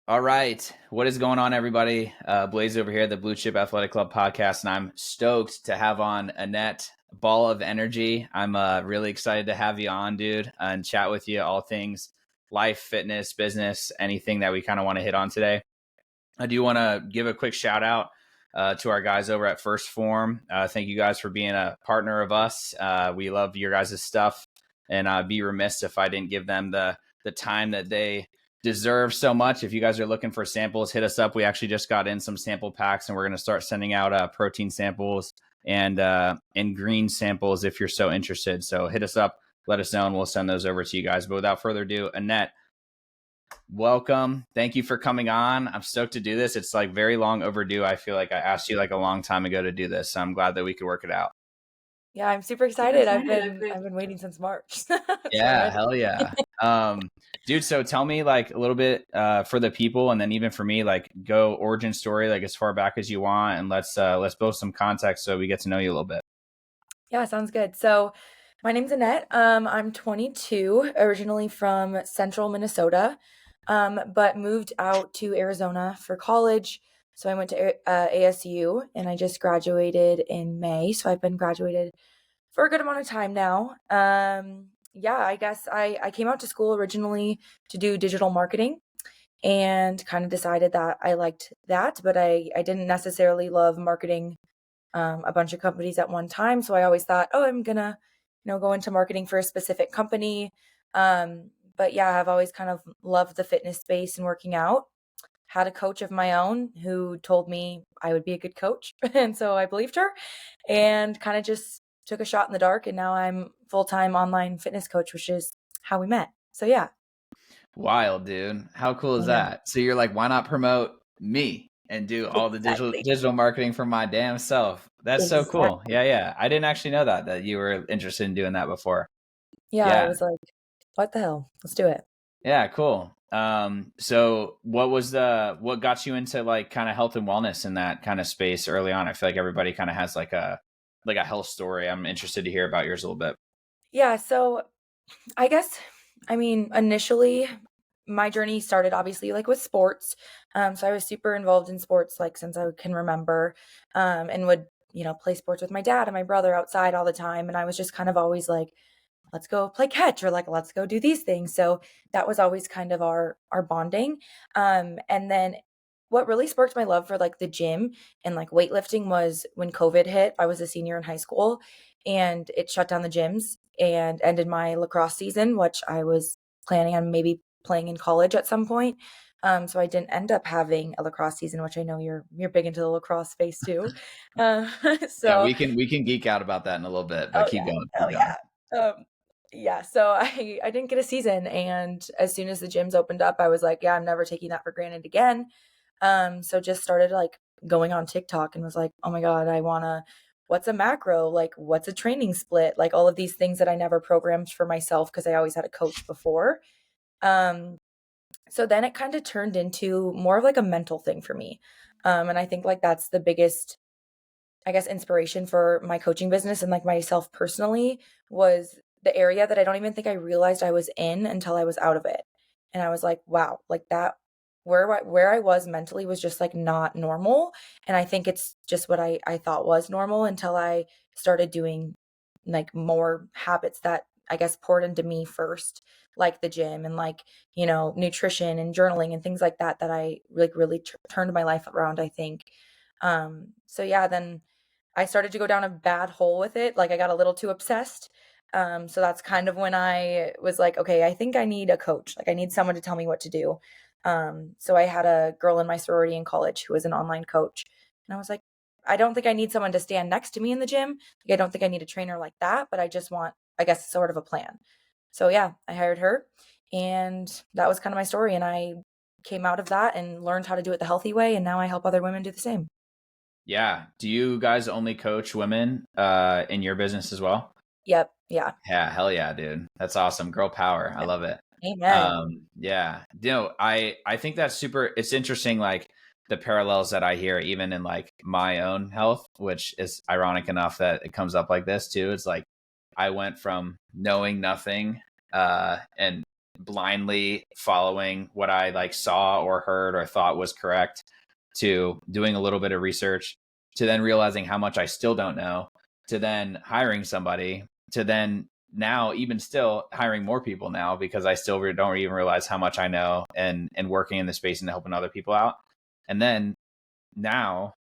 All right. What is going on, everybody? Blaze over here, the Blue Chip Athletic Club podcast, and I'm stoked to have on Annette, Ball of Energy. I'm really excited to have you on, dude, and chat with you all things life, fitness, business, anything that we kind of want to hit on today. I do want to give a quick shout out to our guys over at First Form. Thank you guys for being a partner of us. We love your guys' stuff, and I'd be remiss if I didn't give them the time that they deserve so much. If you guys are looking for samples, hit us up. We actually just got in some sample packs, and we're going to start sending out protein samples and green samples if you're so interested. So hit us up, let us know, and we'll send those over to you guys. But without further ado, Annette, welcome. Thank you for coming on. I'm stoked to do this. It's like very long overdue. I feel like I asked you like a long time ago to do this. So I'm glad that we could work it out. Yeah, I'm super excited. I've been waiting since March. Yeah, hell yeah. Dude, so tell me like a little bit for the people, and then even for me, like go origin story like as far back as you want, and let's build some context so we get to know you a little bit. Yeah, sounds good. So my name's Annette. I'm 22, originally from central Minnesota, but moved out to Arizona for college. So I went to ASU and I just graduated in May. So I've been graduated for a good amount of time now. Yeah, I guess I came out to school originally to do digital marketing and kind of decided that I liked that, but I didn't necessarily love marketing a bunch of companies at one time. So I always thought, oh, I'm gonna, go into marketing for a specific company. But yeah, I've always kind of loved the fitness space and working out. Had a coach of my own who told me I would be a good coach. And so I believed her and kind of just took a shot in the dark. And now I'm full-time online fitness coach, which is how we met. So yeah. Wild, dude. How cool is Yeah. that? So you're like, why not promote me and do all the Exactly. digital marketing for my damn self? That's so cool. Exactly. Yeah. I didn't actually know that you were interested in doing that before. Yeah, I Yeah. was like, what the hell? Let's do it. Yeah, cool. So what got you into like kind of health and wellness in that kind of space early on? I feel like everybody kind of has like a health story. I'm interested to hear about yours a little bit. Yeah, so I guess, initially my journey started obviously like with sports. So I was super involved in sports like since I can remember, and would, play sports with my dad and my brother outside all the time. And I was just kind of always like, let's go play catch or like, let's go do these things. So that was always kind of our bonding. And then what really sparked my love for like the gym and like weightlifting was when COVID hit. I was a senior in high school and it shut down the gyms and ended my lacrosse season, which I was planning on maybe playing in college at some point. So I didn't end up having a lacrosse season, which I know you're big into the lacrosse space too. Uh, Yeah, so we can geek out about that in a little bit, but oh keep yeah, going, oh keep going. yeah. Yeah, so I didn't get a season, and as soon as the gyms opened up, I was like, yeah, I'm never taking that for granted again. So just started like going on TikTok and was like, oh my God, what's a macro? Like, what's a training split? Like all of these things that I never programmed for myself because I always had a coach before. Um, so then it kind of turned into more of like a mental thing for me. And I think like that's the biggest, I guess, inspiration for my coaching business and like myself personally was the area that I don't even think I realized I was in until I was out of it. And I was like, wow, like that where I was mentally was just like not normal. And I think it's just what I thought was normal until I started doing like more habits that I guess poured into me first, like the gym and like, nutrition and journaling and things like that I like really turned my life around, I think. So yeah, then I started to go down a bad hole with it. Like I got a little too obsessed. So that's kind of when I was like, okay, I think I need a coach. Like I need someone to tell me what to do. So I had a girl in my sorority in college who was an online coach. And I was like, I don't think I need someone to stand next to me in the gym. Like, I don't think I need a trainer like that, but I just want, I guess, sort of a plan. So yeah, I hired her and that was kind of my story. And I came out of that and learned how to do it the healthy way. And now I help other women do the same. Yeah. Do you guys only coach women in your business as well? Yep. Yeah. Yeah, hell yeah, dude. That's awesome. Girl power. I love it. Amen. Yeah. I think that's super, it's interesting, like the parallels that I hear even in like my own health, which is ironic enough that it comes up like this too. It's like I went from knowing nothing and blindly following what I like saw or heard or thought was correct, to doing a little bit of research, to then realizing how much I still don't know, to then hiring somebody, to then now even still hiring more people now because I still don't even realize how much I know, and working in the space and helping other people out. And then now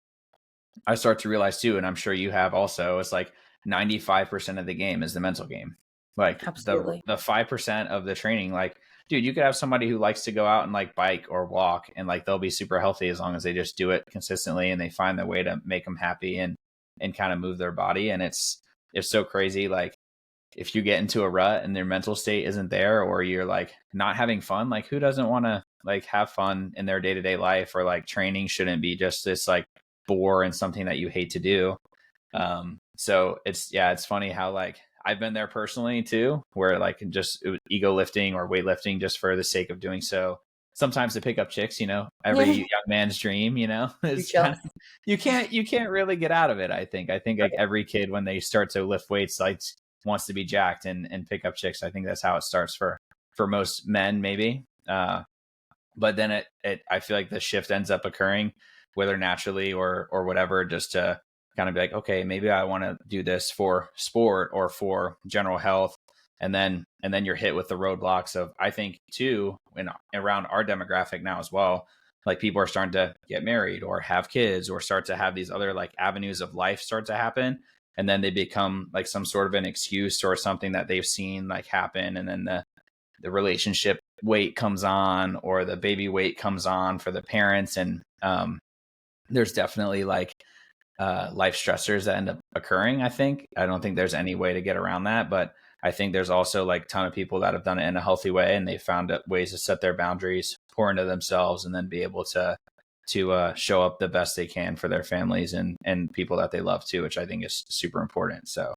I start to realize too, and I'm sure you have also, it's like 95% of the game is the mental game. Like Absolutely. the 5% of the training, like, dude, you could have somebody who likes to go out and like bike or walk, and like they'll be super healthy as long as they just do it consistently and they find their way to make them happy and kind of move their body. And it's so crazy. Like, if you get into a rut and their mental state isn't there, or you're like not having fun, like who doesn't want to like have fun in their day-to-day life? Or like training shouldn't be just this like bore and something that you hate to do. So it's funny how like I've been there personally too, where like just ego lifting or weightlifting just for the sake of doing so, sometimes to pick up chicks, every young man's dream, it's kind of, you can't really get out of it. I think like every kid, when they start to lift weights, like wants to be jacked and pick up chicks. I think that's how it starts for most men, maybe. But then I feel like the shift ends up occurring, whether naturally or whatever, just to kind of be like, okay, maybe I want to do this for sport or for general health. And then you're hit with the roadblocks of, I think too, around our demographic now as well, like people are starting to get married or have kids or start to have these other like avenues of life start to happen. And then they become like some sort of an excuse or something that they've seen like happen. And then the relationship weight comes on, or the baby weight comes on for the parents. And there's definitely like life stressors that end up occurring. I don't think there's any way to get around that, but I think there's also like a ton of people that have done it in a healthy way, and they found ways to set their boundaries, pour into themselves, and then be able to show up the best they can for their families and people that they love too, which I think is super important. So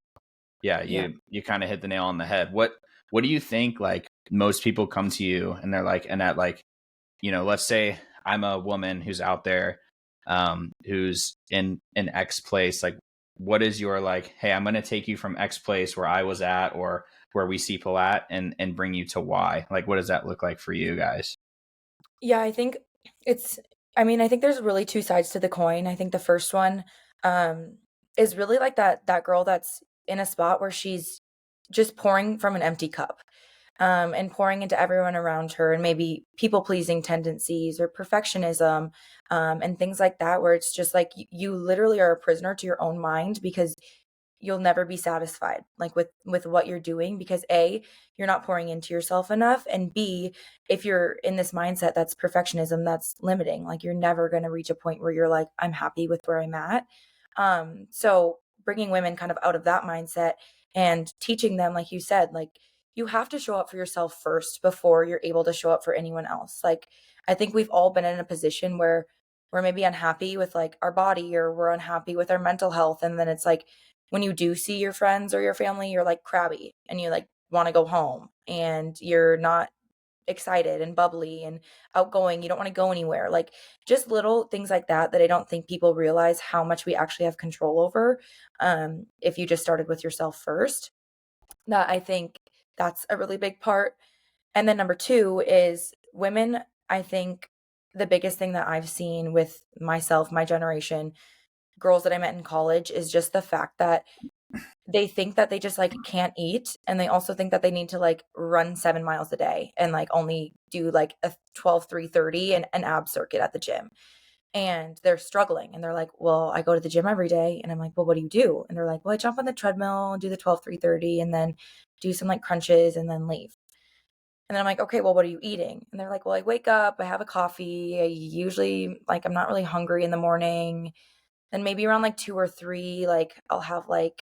yeah, you kind of hit the nail on the head. What do you think, like most people come to you and they're like, Annette, like, let's say I'm a woman who's out there, who's in an X place. Like, what is your like, hey, I'm going to take you from X place where I was at, or where we see people at, and bring you to Y? Like, what does that look like for you guys? Yeah, I think I think there's really two sides to the coin. I think the first one is really like that girl that's in a spot where she's just pouring from an empty cup. And pouring into everyone around her, and maybe people pleasing tendencies or perfectionism, and things like that, where it's just like you literally are a prisoner to your own mind, because you'll never be satisfied like with what you're doing, because A, you're not pouring into yourself enough, and B, if you're in this mindset that's perfectionism, that's limiting. Like you're never going to reach a point where you're like, I'm happy with where I'm at. So bringing women kind of out of that mindset and teaching them, like you said, like you have to show up for yourself first before you're able to show up for anyone else. Like I think we've all been in a position where we're maybe unhappy with like our body, or we're unhappy with our mental health, and then it's like when you do see your friends or your family, you're like crabby and you like want to go home, and you're not excited and bubbly and outgoing. You don't want to go anywhere. Like just little things like that I don't think people realize how much we actually have control over, if you just started with yourself first. That I think that's a really big part. And then number two is women. I think the biggest thing that I've seen with myself, my generation, girls that I met in college, is just the fact that they think that they just like can't eat, and they also think that they need to like run 7 miles a day and like only do like a 12-3-30 and an ab circuit at the gym. And they're struggling, and they're like, well, I go to the gym every day. And I'm like, well, what do you do? And they're like, well, I jump on the treadmill and do the 12-3-30 and then do some like crunches and then leave. And then I'm like, okay, well, what are you eating? And they're like, well, I wake up, I have a coffee. I usually like, I'm not really hungry in the morning. And maybe around like 2 or 3, like I'll have like,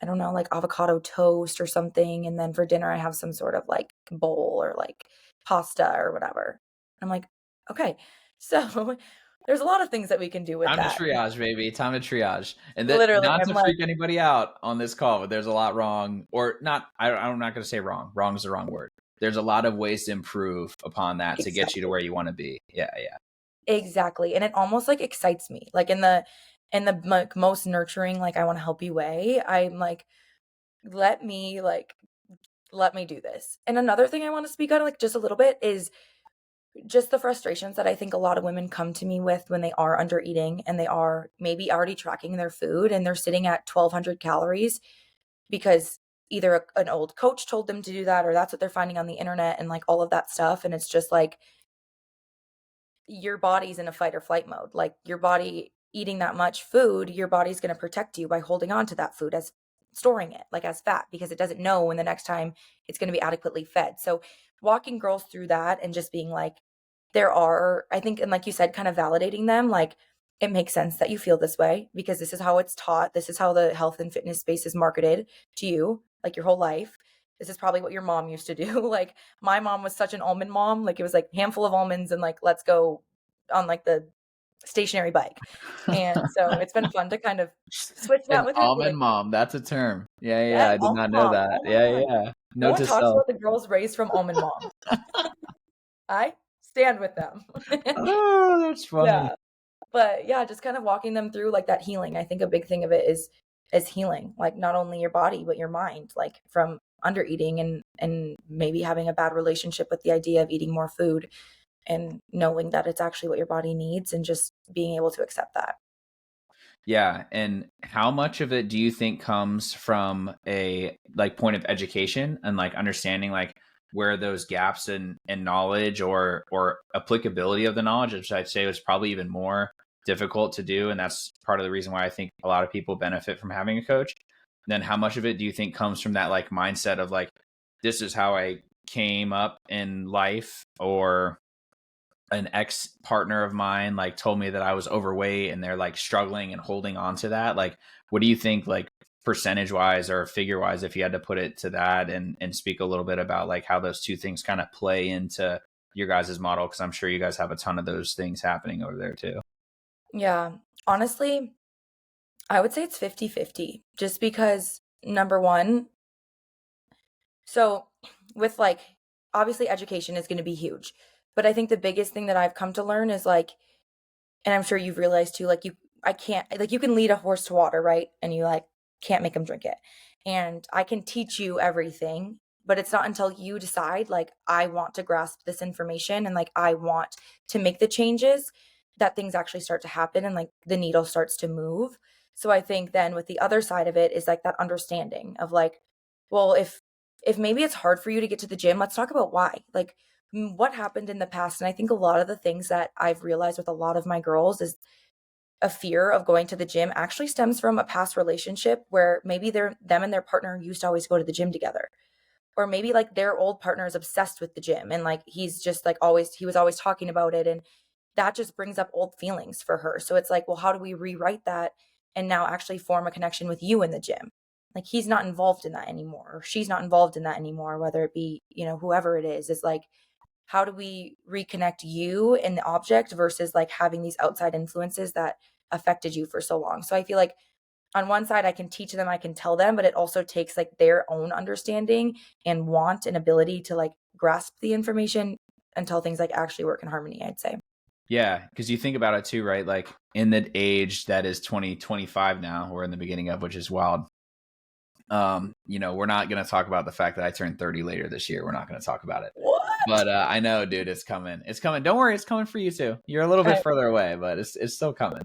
I don't know, like avocado toast or something. And then for dinner, I have some sort of like bowl or like pasta or whatever. I'm like, okay, so there's a lot of things that we can do with Time to that. triage, baby. Time to triage. And that, Literally, not I'm to like, freak anybody out on this call, but there's a lot wrong, or not. I'm not going to say wrong. Wrong is the wrong word. There's a lot of ways to improve upon that to get you to where you want to be. Yeah, yeah. exactly. And it almost like excites me. Like in the like most nurturing, like I want to help you way, I'm like, let me like let me do this. And another thing I want to speak on, like, just a little bit, is just the frustrations that I think a lot of women come to me with when they are under eating and they are maybe already tracking their food and they're sitting at 1,200 calories because either an old coach told them to do that, or that's what they're finding on the internet and like all of that stuff. And it's just like, your body's in a fight or flight mode. Like, your body eating that much food, your body's going to protect you by holding on to that food as storing it like as fat, because it doesn't know when the next time it's going to be adequately fed. So walking girls through that and just being like, there are, I think, and like you said, kind of validating them, like, it makes sense that you feel this way because this is how it's taught. This is how the health and fitness space is marketed to you, like, your whole life. This is probably what your mom used to do. Like, my mom was such an almond mom. Like, it was like handful of almonds and like, let's go on like the stationary bike. And so it's been fun to kind of switch An that with her. Be almond like, mom. That's a term. Yeah, yeah, yeah. I did not almond know mom. that. Oh my Yeah, God. yeah. No Note one to talks self. about the girls raised from almond moms. I stand with them. Oh, that's funny. Yeah. But yeah, just kind of walking them through like that healing. I think a big thing of it is healing, like not only your body but your mind, like from under eating and maybe having a bad relationship with the idea of eating more food, and knowing that it's actually what your body needs and just being able to accept that. Yeah, and how much of it do you think comes from a like point of education and like understanding like where those gaps in knowledge or applicability of the knowledge, which I'd say was probably even more difficult to do, and that's part of the reason why I think a lot of people benefit from having a coach. Then how much of it do you think comes from that like mindset of like this is how I came up in life, or an ex partner of mine like told me that I was overweight and they're like struggling and holding on to that. Like, what do you think, like percentage wise or figure wise, if you had to put it to that and speak a little bit about like how those two things kind of play into your guys' model? Cause I'm sure you guys have a ton of those things happening over there too. Yeah. Honestly, I would say it's 50-50, just because number one, so with like, obviously education is going to be huge, but I think the biggest thing that I've come to learn is like, and I'm sure you've realized too, like, I can't, like, you can lead a horse to water, right? And you like can't make him drink it. And I can teach you everything, but it's not until you decide, like, I want to grasp this information and like I want to make the changes, that things actually start to happen and like the needle starts to move. So I think then with the other side of it is like that understanding of like, well, if maybe it's hard for you to get to the gym, let's talk about why. Like, what happened in the past. And I think a lot of the things that I've realized with a lot of my girls is a fear of going to the gym actually stems from a past relationship where maybe them and their partner used to always go to the gym together. Or maybe like their old partner is obsessed with the gym and like he's just like always, he was always talking about it. And that just brings up old feelings for her. So it's like, well, how do we rewrite that and now actually form a connection with you in the gym? Like, he's not involved in that anymore, or she's not involved in that anymore, whether it be, whoever it is like, how do we reconnect you in the object versus like having these outside influences that affected you for so long? So I feel like on one side I can teach them, I can tell them, but it also takes like their own understanding and want and ability to like grasp the information until things like actually work in harmony, I'd say. Yeah, because you think about it too, right? Like in the age that is 2025 now, we're in the beginning of, which is wild. We're not going to talk about the fact that I turned 30 later this year. We're not going to talk about it. What? But I know, dude, it's coming. It's coming. Don't worry, it's coming for you too. You're a little bit Okay. further away, but it's still coming.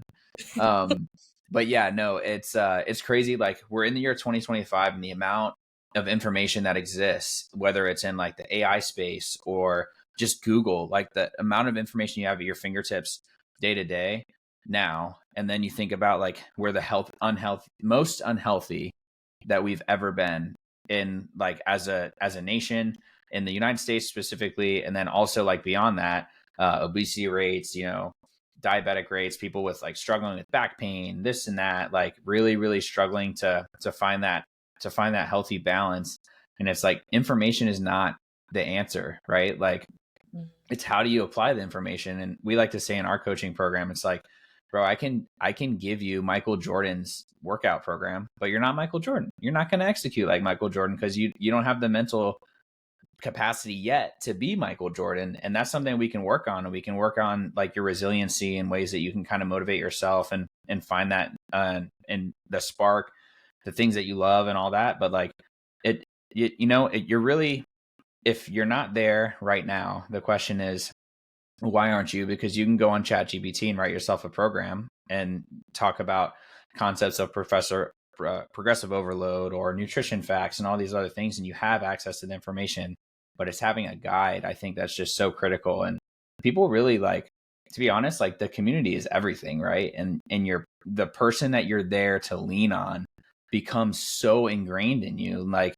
But yeah, no, it's crazy. Like, we're in the year 2025, and the amount of information that exists, whether it's in like the AI space or just Google, like the amount of information you have at your fingertips day to day now. And then you think about like where the most unhealthy that we've ever been in, like as a nation in the United States specifically, and then also like beyond that, obesity rates, diabetic rates, people with like struggling with back pain, this and that, like really, really struggling to find that healthy balance. And it's like information is not the answer, right? Like, it's how do you apply the information? And we like to say in our coaching program, it's like, bro, I can give you Michael Jordan's workout program, but you're not Michael Jordan. You're not going to execute like Michael Jordan because you don't have the mental capacity yet to be Michael Jordan. And that's something we can work on. And we can work on like your resiliency and ways that you can kind of motivate yourself and find that and the spark, the things that you love and all that. But like, you're really, if you're not there right now, the question is, why aren't you? Because you can go on ChatGPT and write yourself a program and talk about concepts of progressive overload or nutrition facts and all these other things, and you have access to the information. But it's having a guide, I think that's just so critical. And people really, like, to be honest, like, the community is everything, right? And the person that you're there to lean on becomes so ingrained in you, like,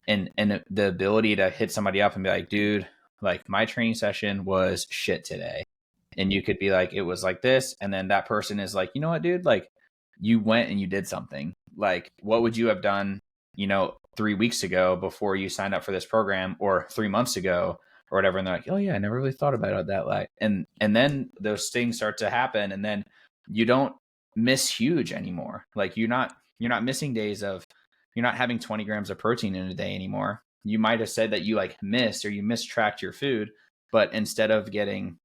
and the ability to hit somebody up and be like, dude, like, my training session was shit today. And you could be like, it was like this. And then that person is like, you know what, dude, like, you went and you did something. Like, what would you have done, 3 weeks ago before you signed up for this program, or 3 months ago or whatever? And they're like, oh yeah, I never really thought about it that way. And then those things start to happen. And then you don't miss huge anymore. Like, you're not missing days of, you're not having 20 grams of protein in a day anymore. You might have said that you like missed or you mistracked your food, but instead of getting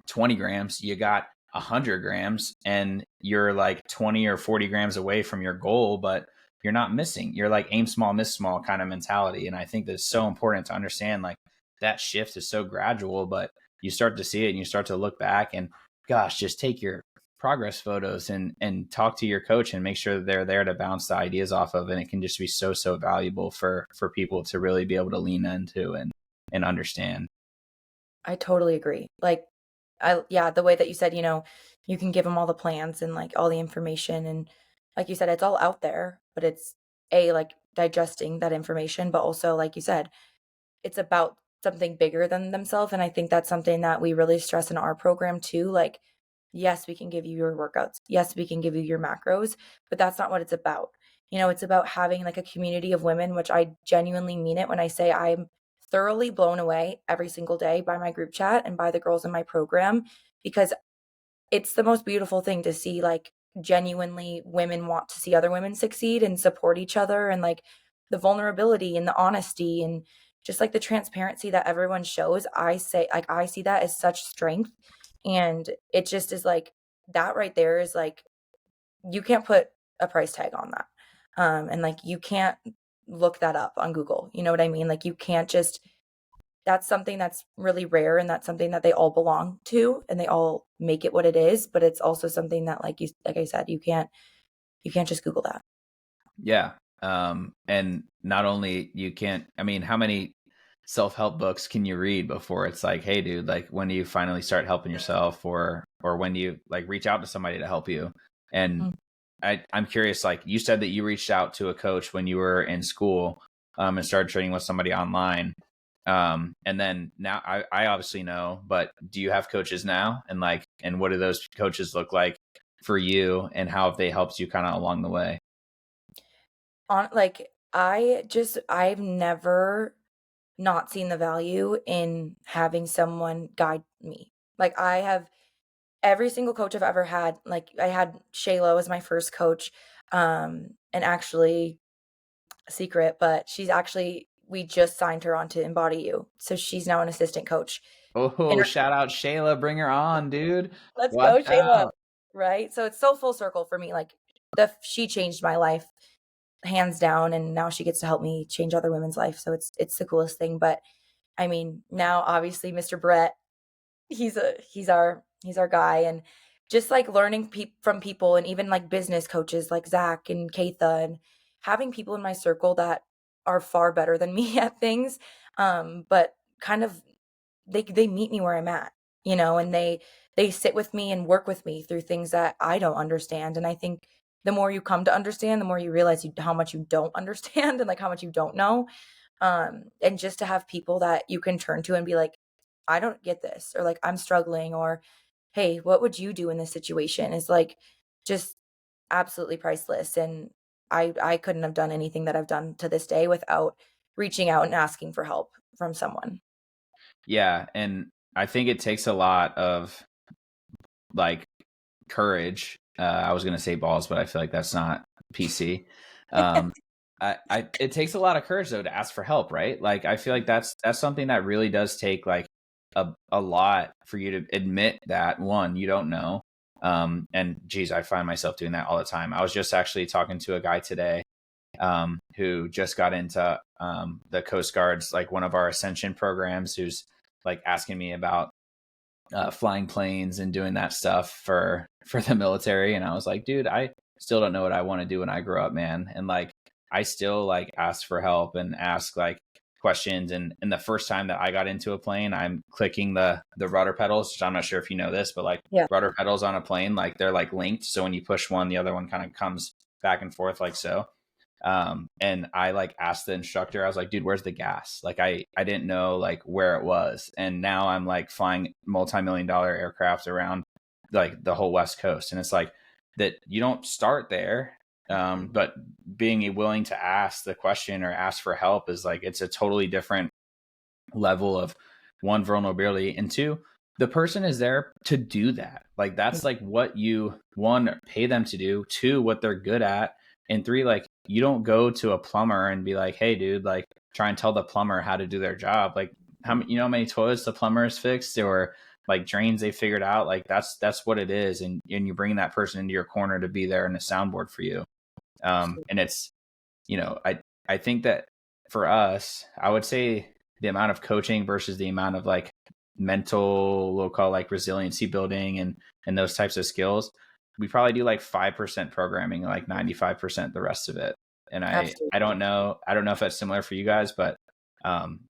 20 grams, you got 100 grams, and you're like 20 or 40 grams away from your goal, but you're not missing. You're like aim small, miss small kind of mentality. And I think that's so important to understand, like, that shift is so gradual, but you start to see it and you start to look back, and gosh, just take your progress photos and talk to your coach and make sure that they're there to bounce the ideas off of. And it can just be so valuable for people to really be able to lean into and understand. I totally agree. Like, the way that you said, you can give them all the plans and like all the information. And like you said, it's all out there, but it's like digesting that information, but also, like you said, it's about something bigger than themselves. And I think that's something that we really stress in our program too. Like, yes, we can give you your workouts. Yes, we can give you your macros, but that's not what it's about. It's about having like a community of women, which I genuinely mean it when I say I'm thoroughly blown away every single day by my group chat and by the girls in my program, because it's the most beautiful thing to see, like, genuinely women want to see other women succeed and support each other, and like the vulnerability and the honesty and just like the transparency that everyone shows. I see that as such strength, and it just is like, that right there is like, you can't put a price tag on that. And like, you can't look that up on Google. You know what I mean? Like, you can't just, that's something that's really rare, and that's something that they all belong to and they all make it what it is. But it's also something that, like I said, you can't just Google that. Yeah. And not only you can't, I mean, how many self-help books can you read before it's like, hey dude, like, when do you finally start helping yourself, or when do you like reach out to somebody to help you? And I'm curious, like, you said that you reached out to a coach when you were in school, and started training with somebody online. And then now I obviously know, but do you have coaches now? And like, and what do those coaches look like for you, and how have they helped you kind of along the way? Like, I've never not seen the value in having someone guide me. Like, I have every single coach I've ever had. Like, I had Shayla as my first coach, and actually, a secret, but we just signed her on to Embody You, so she's now an assistant coach. Oh, And shout out Shayla, bring her on, dude. let's Watch go, Shayla. out. Right? So it's so full circle for me. Like, she changed my life hands down, and now she gets to help me change other women's life. So it's the coolest thing. But I mean, now obviously Mr. Brett, he's our guy, and just like learning from people, and even like business coaches like Zach and Keitha, and having people in my circle that are far better than me at things, but kind of, they meet me where I'm at, and they sit with me and work with me through things that I don't understand. And I think the more you come to understand, the more you realize how much you don't understand, and like how much you don't know. And just to have people that you can turn to and be like, I don't get this, or like, I'm struggling, or hey, what would you do in this situation, is like, just absolutely priceless. And I couldn't have done anything that I've done to this day without reaching out and asking for help from someone. Yeah. And I think it takes a lot of, like, courage. I was going to say balls, but I feel like that's not PC. It takes a lot of courage though to ask for help, right? Like, I feel like that's something that really does take like a lot for you to admit that, one, you don't know. And geez, I find myself doing that all the time. I was just actually talking to a guy today, who just got into the Coast Guard's, like one of our Ascension programs, who's like asking me about flying planes and doing that stuff for the military. And I was like, dude, I still don't know what I want to do when I grow up, man. And like, I still like ask for help and ask like questions. And the first time that I got into a plane, I'm clicking the rudder pedals, which I'm not sure if you know this, but like rudder pedals on a plane, like they're like linked. So when you push one, the other one kind of comes back and forth like so. And I like asked the instructor, I was like, dude, where's the gas? Like I didn't know like where it was. And now I'm like flying multi-million-dollar aircraft around like the whole West Coast. And it's like that you don't start there. But being willing to ask the question or ask for help is like, it's a totally different level of, one, vulnerability, and two, the person is there to do that. Like that's like what you, one, pay them to do, two, what they're good at, and three, like you don't go to a plumber and be like, hey dude, like try and tell the plumber how to do their job. Like how many toilets the plumber has fixed or like drains they figured out. Like that's what it is. And you bring that person into your corner to be there in a soundboard for you. And it's, I think that for us, I would say the amount of coaching versus the amount of like mental, we'll call like resiliency building and those types of skills, we probably do like 5% programming, like 95% the rest of it. And I don't know if that's similar for you guys, but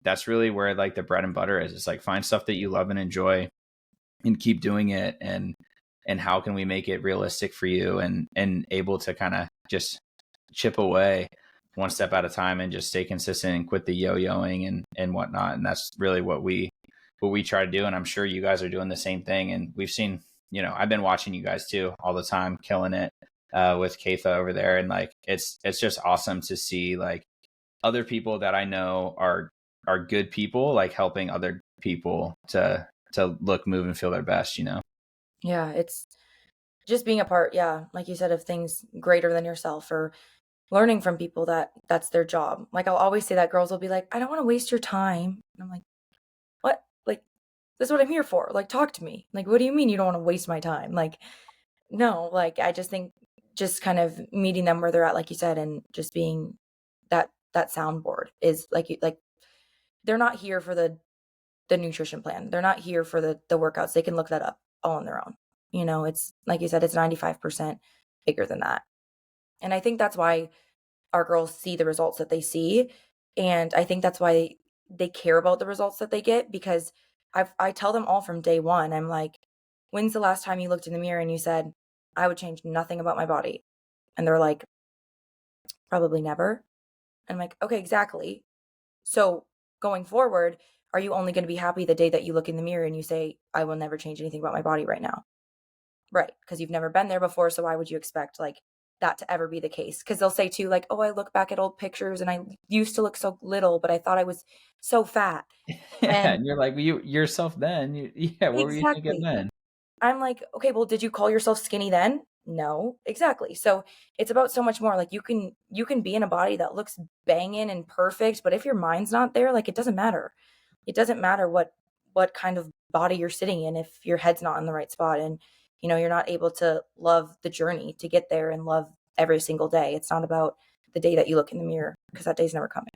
that's really where like the bread and butter is. It's like find stuff that you love and enjoy and keep doing it. And how can we make it realistic for you and able to kind of just chip away one step at a time and just stay consistent and quit the yo-yoing and whatnot. And that's really what we try to do. And I'm sure you guys are doing the same thing. And we've seen, I've been watching you guys too all the time, killing it with Katha over there. And like, it's just awesome to see like other people that I know are good people, like helping other people to look, move, and feel their best, Yeah. It's just being a part. Yeah. Like you said, of things greater than yourself, or learning from people that's their job. Like I'll always say that girls will be like, I don't want to waste your time. And I'm like, what? Like, this is what I'm here for. Like, talk to me. Like, what do you mean you don't want to waste my time? Like, no, like, I just think just kind of meeting them where they're at, like you said, and just being that soundboard is like, they're not here for the nutrition plan. They're not here for the workouts. They can look that up all on their own. It's like you said, it's 95% bigger than that. And I think that's why our girls see the results that they see. And I think that's why they care about the results that they get, because I tell them all from day one, I'm like, when's the last time you looked in the mirror and you said, I would change nothing about my body? And they're like, probably never. And I'm like, okay, exactly. So going forward, are you only going to be happy the day that you look in the mirror and you say, I will never change anything about my body right now? Right. Because you've never been there before. So why would you expect like that to ever be the case? Because they'll say too, like, oh, I look back at old pictures and I used to look so little, but I thought I was so fat. And you're like, yourself then. What were you thinking then? I'm like, okay, well, did you call yourself skinny then? No, exactly. So it's about so much more. Like you can be in a body that looks banging and perfect, but if your mind's not there, like it doesn't matter. It doesn't matter what kind of body you're sitting in if your head's not in the right spot, and you're not able to love the journey to get there and love every single day. It's not about the day that you look in the mirror, because that day's never coming.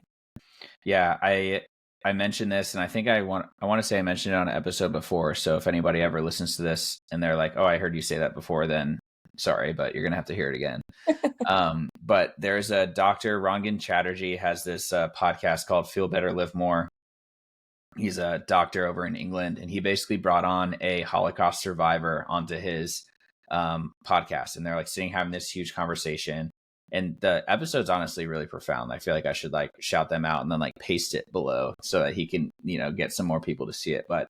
Yeah, I mentioned this, and I think I want to say I mentioned it on an episode before. So if anybody ever listens to this and they're like, "Oh, I heard you say that before," then sorry, but you're gonna have to hear it again. But there's a doctor, Rangan Chatterjee, has this podcast called "Feel Better, Live More." He's a doctor over in England, and he basically brought on a Holocaust survivor onto his podcast, and they're like sitting having this huge conversation. And the episode's honestly really profound. I feel like I should like shout them out and then like paste it below so that he can, get some more people to see it. But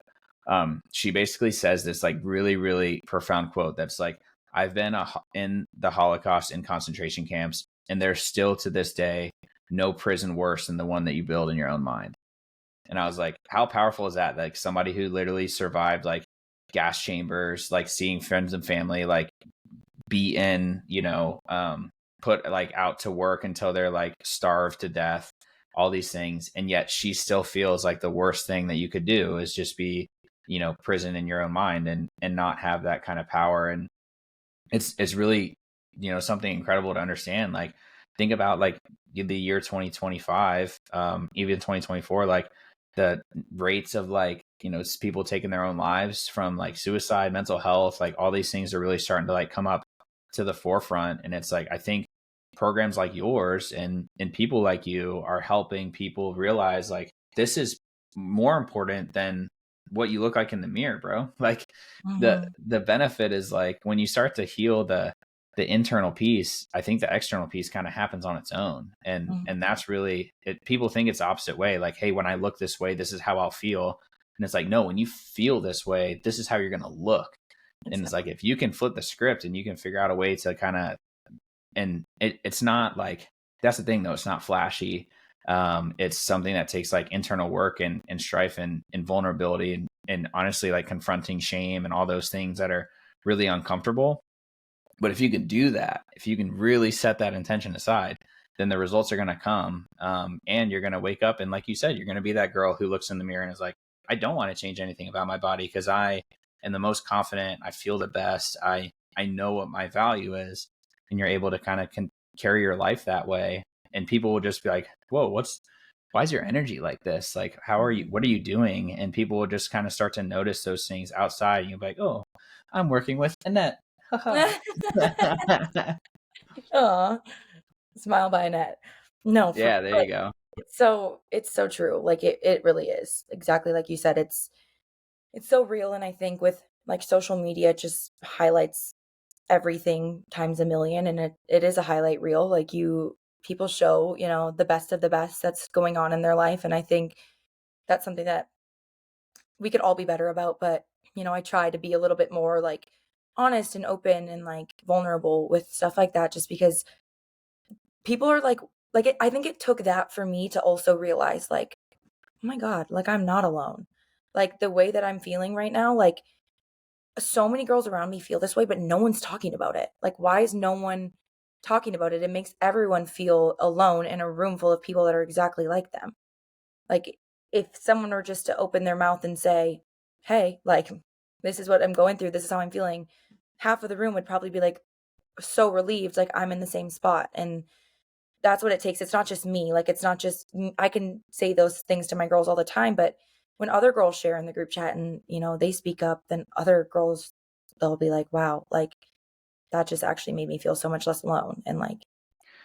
she basically says this like really, really profound quote that's like, I've been in the Holocaust in concentration camps, and there's still to this day no prison worse than the one that you build in your own mind. And I was like, how powerful is that? Like somebody who literally survived like gas chambers, like seeing friends and family like beaten, put like out to work until they're like starved to death, all these things. And yet she still feels like the worst thing that you could do is just be, prison in your own mind and not have that kind of power. And it's really, something incredible to understand. Like think about like the year 2025, even 2024, like the rates of like, people taking their own lives from like suicide, mental health, like all these things are really starting to like come up to the forefront. And it's like, I think programs like yours and people like you are helping people realize like this is more important than what you look like in the mirror, bro. Like the benefit is like when you start to heal the internal piece, I think the external piece kind of happens on its own. And that's really it. People think it's the opposite way. Like, hey, when I look this way, this is how I'll feel. And it's like, no, when you feel this way, this is how you're going to look. Exactly. And it's like, if you can flip the script and you can figure out a way to kind of, and it's not like, that's the thing though. It's not flashy. It's something that takes like internal work and strife and vulnerability and honestly like confronting shame and all those things that are really uncomfortable. But if you can do that, if you can really set that intention aside, then the results are going to come. And you're going to wake up. And like you said, you're going to be that girl who looks in the mirror and is like, I don't want to change anything about my body because I am the most confident. I feel the best. I know what my value is. And you're able to kind of carry your life that way. And people will just be like, whoa, why is your energy like this? Like, what are you doing? And people will just kind of start to notice those things outside. And you'll be like, oh, I'm working with Annette. Oh, smile by Annette. No, yeah, there you go. It's so true. Like it really is exactly like you said. It's so real, and I think with like social media, it just highlights everything times a million, and it is a highlight reel. Like people show the best of the best that's going on in their life, and I think that's something that we could all be better about. But I try to be a little bit more like honest and open and like vulnerable with stuff like that, just because people are like I think it took that for me to also realize like, oh my God, like I'm not alone. Like the way that I'm feeling right now, like so many girls around me feel this way, but no one's talking about it. Like, why is no one talking about it? It makes everyone feel alone in a room full of people that are exactly like them. Like if someone were just to open their mouth and say, hey, like this is what I'm going through, this is how I'm feeling, half of the room would probably be like so relieved, like I'm in the same spot. And that's what it takes. It's not just me. Like it's not just I can say those things to my girls all the time, but when other girls share in the group chat and they speak up, then other girls, they'll be like, wow, like that just actually made me feel so much less alone. And like,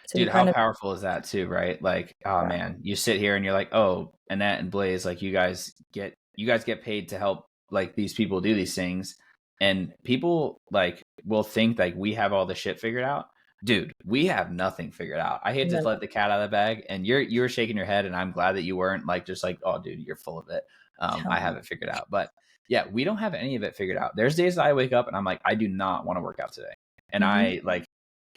so Dude, you how kind of, powerful is that too, right? Like, oh man, you sit here and you're like, oh, Annette and Blaze, like you guys get paid to help like these people do these things. And people like will think like we have all the shit figured out. Dude, we have nothing figured out. I hate to let the cat out of the bag, and you were shaking your head, and I'm glad that you weren't like just like, oh, dude, you're full of it. I have it figured out, but yeah, we don't have any of it figured out. There's days that I wake up and I'm like, I do not want to work out today, and I like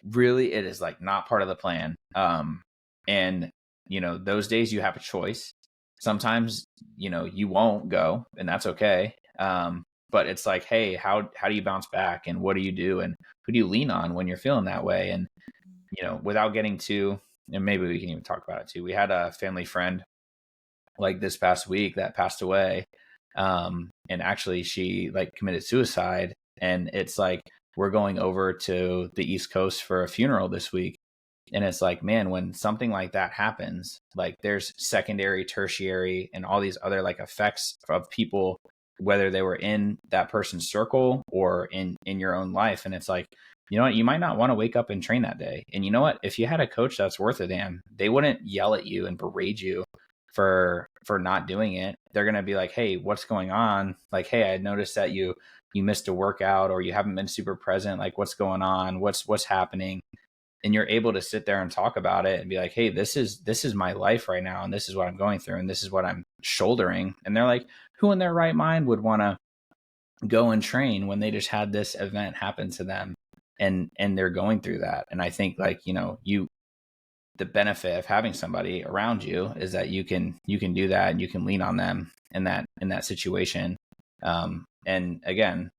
really it is like not part of the plan. And those days you have a choice. Sometimes you won't go, and that's okay. But it's like, hey, how do you bounce back, and what do you do, and who do you lean on when you're feeling that way? And without getting too, and maybe we can even talk about it too, we had a family friend like this past week that passed away. And actually she like committed suicide, and it's like we're going over to the East Coast for a funeral this week. And it's like, man, when something like that happens, like there's secondary, tertiary, and all these other like effects of people, whether they were in that person's circle or in your own life. And it's like, you know what, you might not want to wake up and train that day. And you know what, if you had a coach that's worth a damn, they wouldn't yell at you and berate you for not doing it. They're going to be like, hey, what's going on? Like, hey, I noticed that you missed a workout, or you haven't been super present. Like, what's going on? What's happening? And you're able to sit there and talk about it and be like, hey, this is my life right now, and this is what I'm going through, and this is what I'm shouldering. And they're like, who in their right mind would want to go and train when they just had this event happen to them, and they're going through that? And I think like, the benefit of having somebody around you is that you can do that, and you can lean on them in that situation. And again,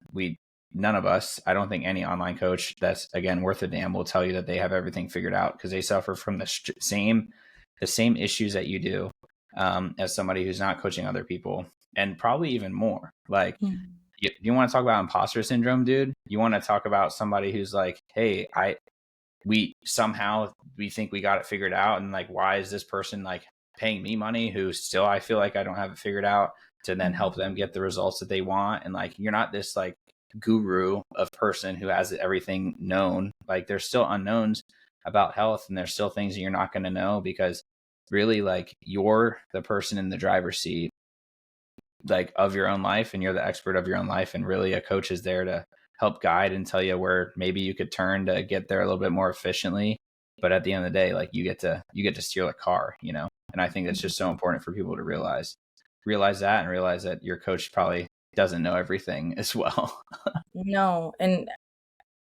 none of us, I don't think any online coach that's again worth a damn will tell you that they have everything figured out, because they suffer from the same issues that you do, as somebody who's not coaching other people, and probably even more. Like, you want to talk about imposter syndrome, dude? You want to talk about somebody who's like, hey, we think we got it figured out. And like, why is this person like paying me money who still, I feel like I don't have it figured out to then help them get the results that they want. And like, you're not this like guru of person who has everything known. Like there's still unknowns about health, and there's still things that you're not going to know, because really like you're the person in the driver's seat like of your own life, and you're the expert of your own life. And really a coach is there to help guide and tell you where maybe you could turn to get there a little bit more efficiently. But at the end of the day, like you get to steer the car, you know? And I think that's just so important for people to realize that, and realize that your coach probably doesn't know everything as well. No. And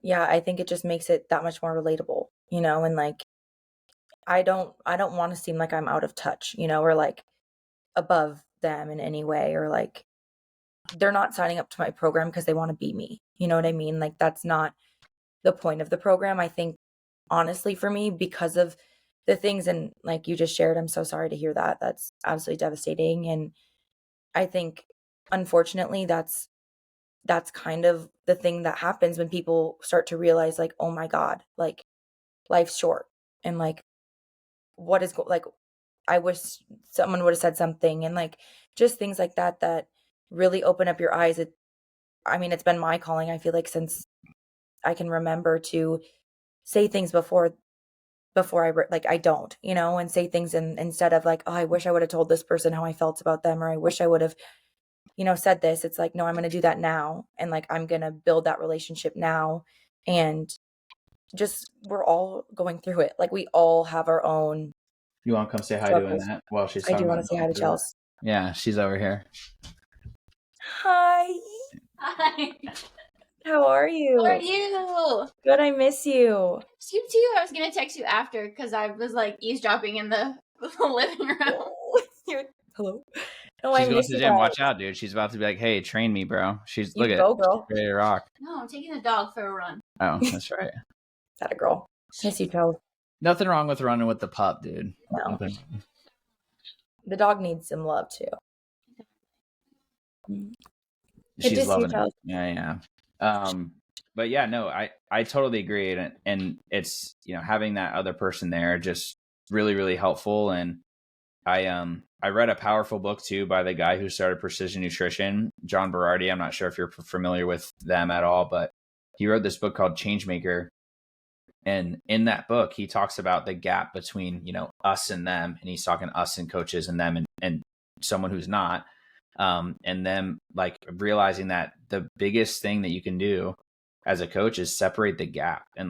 yeah, I think it just makes it that much more relatable, you know, and like, I don't want to seem like I'm out of touch, you know, or like above them in any way, or like they're not signing up to my program because they want to be me. You know what I mean? Like that's not the point of the program. I think honestly for me, because of the things, and like you just shared, I'm so sorry to hear that. That's absolutely devastating. And I think unfortunately that's kind of the thing that happens when people start to realize like, oh my God, like life's short, and like what is like I wish someone would have said something, and like just things like that that really open up your eyes. I mean, it's been my calling, I feel like, since I can remember, to say things before like I don't, you know, and say things instead of like, oh, I wish I would have told this person how I felt about them, or I wish I would have, you know, said this. It's like, no, I'm going to do that now. And like, I'm going to build that relationship now. And just, we're all going through it. Like we all have our own You want to come say hi to struggles. Annette while she's I talking do want about to say hi to going through it? Chelsea. Yeah, she's over here. Hi. Hi. How are you? How are you? Good. I miss you. You too. I was gonna text you after because I was like eavesdropping in the living room. Hello. No, She's I going miss to you the gym. guys. Watch out, dude. She's about to be like, hey, train me, bro. She's You look go, at girl. ready to rock. No, I'm taking the dog for a run. Oh, that's right. That a girl. Miss you, Chelsea. Nothing wrong with running with the pup, dude. No. Nothing. The dog needs some love too. She's loving it. Yeah. But yeah, no, I totally agree. And it's, you know, having that other person there just really, really helpful. And I read a powerful book too by the guy who started Precision Nutrition, John Berardi. I'm not sure if you're familiar with them at all, but he wrote this book called Changemaker. And in that book, he talks about the gap between, you know, us and them. And he's talking us and coaches and them and someone who's not. And them like realizing that the biggest thing that you can do as a coach is separate the gap and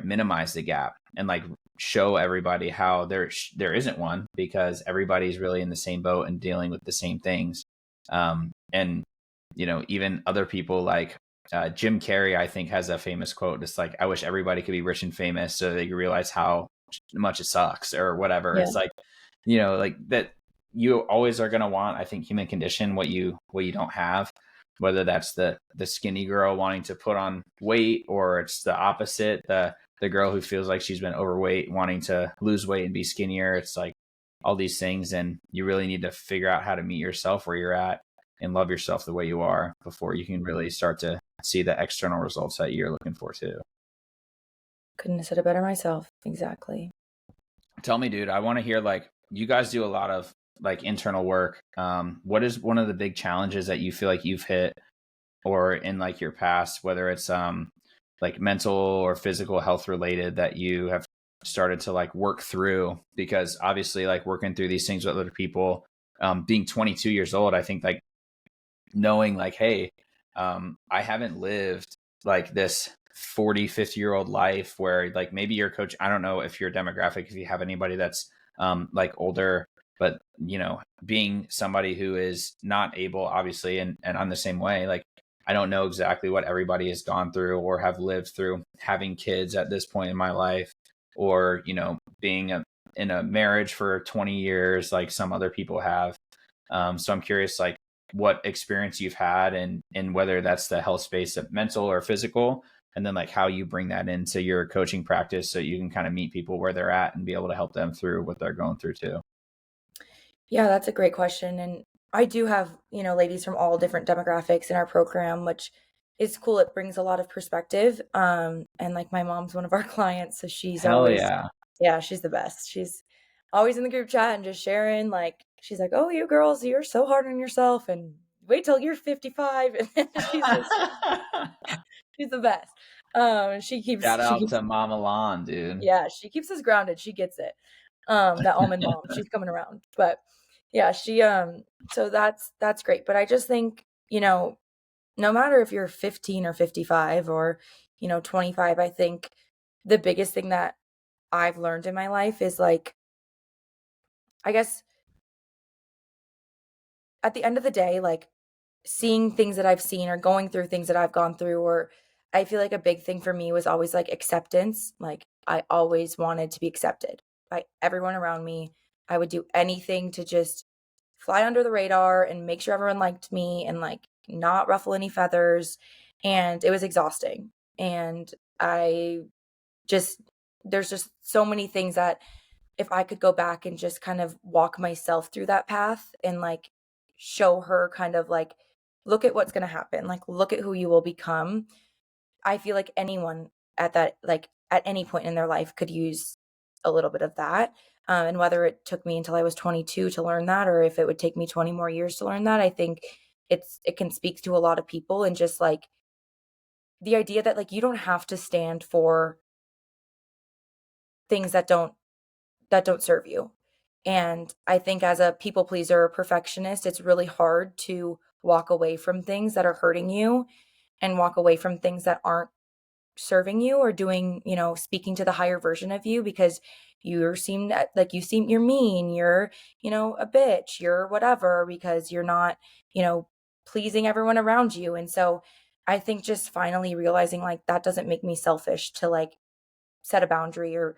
minimize the gap, and like show everybody how there isn't one, because everybody's really in the same boat and dealing with the same things. And, you know, even other people like Jim Carrey, I think, has a famous quote. It's like, I wish everybody could be rich and famous so that you realize how much it sucks or whatever. Yeah. It's like, you know, like that you always are going to want, I think, human condition, what you don't have, whether that's the skinny girl wanting to put on weight, or it's the opposite, the girl who feels like she's been overweight wanting to lose weight and be skinnier. It's like all these things, and you really need to figure out how to meet yourself where you're at and love yourself the way you are before you can really start to see the external results that you're looking for too. Couldn't have said it better myself. Exactly. Tell me, dude, I want to hear, like, you guys do a lot of like internal work. What is one of the big challenges that you feel like you've hit, or in like your past, whether it's like mental or physical health related, that you have started to like work through? Because obviously, like, working through these things with other people, being 22 years old, I think, like, knowing like, hey, I haven't lived like this 40, 50-year-old life where like maybe your coach, I don't know if your demographic, if you have anybody that's like older, but, you know, being somebody who is not able, obviously, and I'm the same way, like, I don't know exactly what everybody has gone through or have lived through, having kids at this point in my life, or, you know, being in a marriage for 20 years, like some other people have. So I'm curious, like, what experience you've had, and whether that's the health space of mental or physical, and then like how you bring that into your coaching practice so you can kind of meet people where they're at and be able to help them through what they're going through too. Yeah, that's a great question. And I do have, you know, ladies from all different demographics in our program, which is cool. It brings a lot of perspective. And like my mom's one of our clients, so she's Hell always, yeah. yeah, she's the best. She's always in the group chat and just sharing, like, she's like, oh, you girls, you're so hard on yourself, and wait till you're 55. And she's the best. She Shout she out keeps, to Mama Lon, dude. yeah, she keeps us grounded. She gets it. That almond mom, she's coming around. But yeah, so that's great. But I just think, no matter if you're 15 or 55 or, 25, I think the biggest thing that I've learned in my life is, like, I guess at the end of the day, like, seeing things that I've seen or going through things that I've gone through, or I feel like a big thing for me was always like acceptance. Like, I always wanted to be accepted by everyone around me. I would do anything to just fly under the radar and make sure everyone liked me and, like, not ruffle any feathers. And it was exhausting. And I just, there's just so many things that if I could go back and just kind of walk myself through that path and, like, show her kind of like, look at what's going to happen, like, look at who you will become. I feel like anyone at that, like, at any point in their life could use a little bit of that. And whether it took me until I was 22 to learn that, or if it would take me 20 more years to learn that, I think it can speak to a lot of people. And just, like, the idea that, like, you don't have to stand for things that don't serve you. And I think as a people pleaser or perfectionist, it's really hard to walk away from things that are hurting you and walk away from things that aren't serving you or doing, speaking to the higher version of you, because you're mean, you're, a bitch, you're whatever, because you're not, pleasing everyone around you. And so I think just finally realizing, like, that doesn't make me selfish to, like, set a boundary or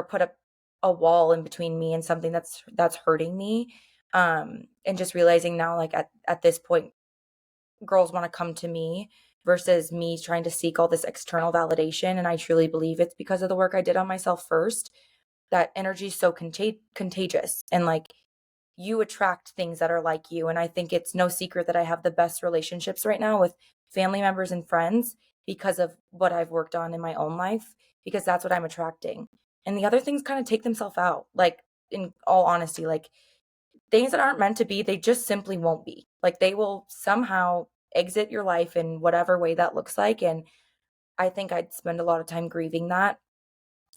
put up a wall in between me and something that's hurting me. And just realizing now, like, at this point, girls want to come to me versus me trying to seek all this external validation. And I truly believe it's because of the work I did on myself first. That energy is so contagious, and, like, you attract things that are like you. And I think it's no secret that I have the best relationships right now with family members and friends because of what I've worked on in my own life, because that's what I'm attracting. And the other things kind of take themselves out. Like, in all honesty, like, things that aren't meant to be, they just simply won't be. Like, they will somehow exit your life in whatever way that looks like. And I think I'd spend a lot of time grieving that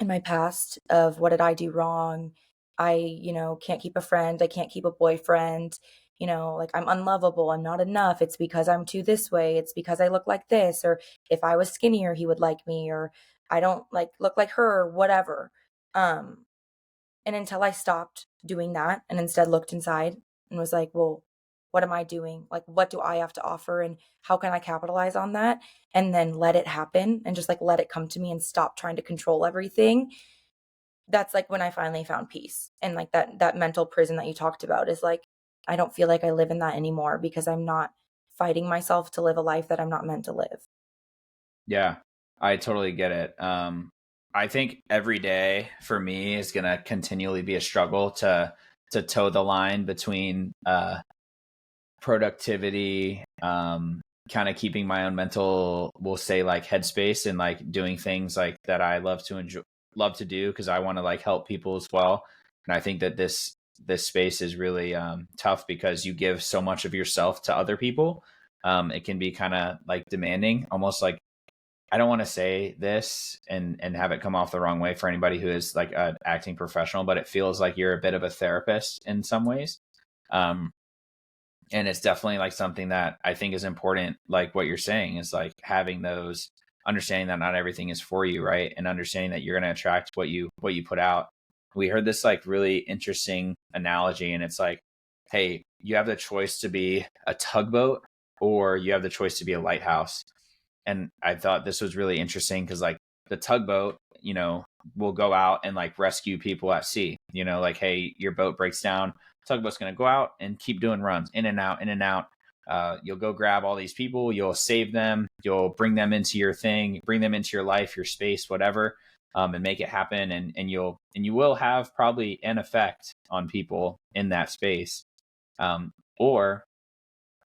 in my past of, what did I do wrong? I, can't keep a friend. I can't keep a boyfriend. Like, I'm unlovable. I'm not enough. It's because I'm too this way. It's because I look like this. Or if I was skinnier, he would like me. Or I don't, like, look like her, or whatever. And until I stopped doing that and instead looked inside and was like, well, what am I doing? Like, what do I have to offer, and how can I capitalize on that? And then let it happen and just, like, let it come to me and stop trying to control everything. That's, like, when I finally found peace. And, like, that mental prison that you talked about is, like, I don't feel like I live in that anymore because I'm not fighting myself to live a life that I'm not meant to live. Yeah, I totally get it. I think every day for me is going to continually be a struggle to toe the line between productivity, kind of keeping my own mental, we'll say, like, headspace, and, like, doing things like that I love to do because I want to, like, help people as well. And I think that this space is really tough because you give so much of yourself to other people. It can be kind of, like, demanding, almost like, I don't want to say this and have it come off the wrong way for anybody who is, like, an acting professional, but it feels like you're a bit of a therapist in some ways. Um, and it's definitely, like, something that I think is important. Like what you're saying is, like, having those, understanding that not everything is for you, right? And understanding that you're going to attract what you put out. We heard this, like, really interesting analogy, and it's like, hey, you have the choice to be a tugboat or you have the choice to be a lighthouse. And I thought this was really interesting because, like, the tugboat, will go out and, like, rescue people at sea. Like, hey, your boat breaks down, tugboat's going to go out and keep doing runs in and out, in and out. You'll go grab all these people, you'll save them, you'll bring them into your thing, bring them into your life, your space, whatever, and make it happen. And you will have probably an effect on people in that space. Or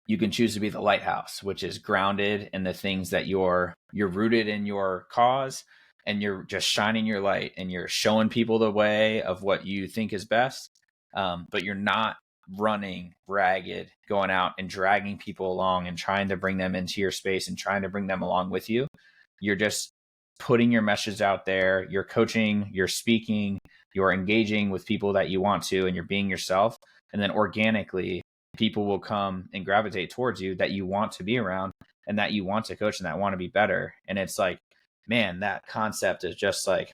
you can choose to be the lighthouse, which is grounded in the things that you're rooted in your cause, and you're just shining your light and you're showing people the way of what you think is best. But you're not running ragged, going out and dragging people along and trying to bring them into your space and trying to bring them along with you. You're just putting your message out there. You're coaching, you're speaking, you're engaging with people that you want to, and you're being yourself. And then organically, people will come and gravitate towards you that you want to be around and that you want to coach and that want to be better. And it's like, man, that concept is just like,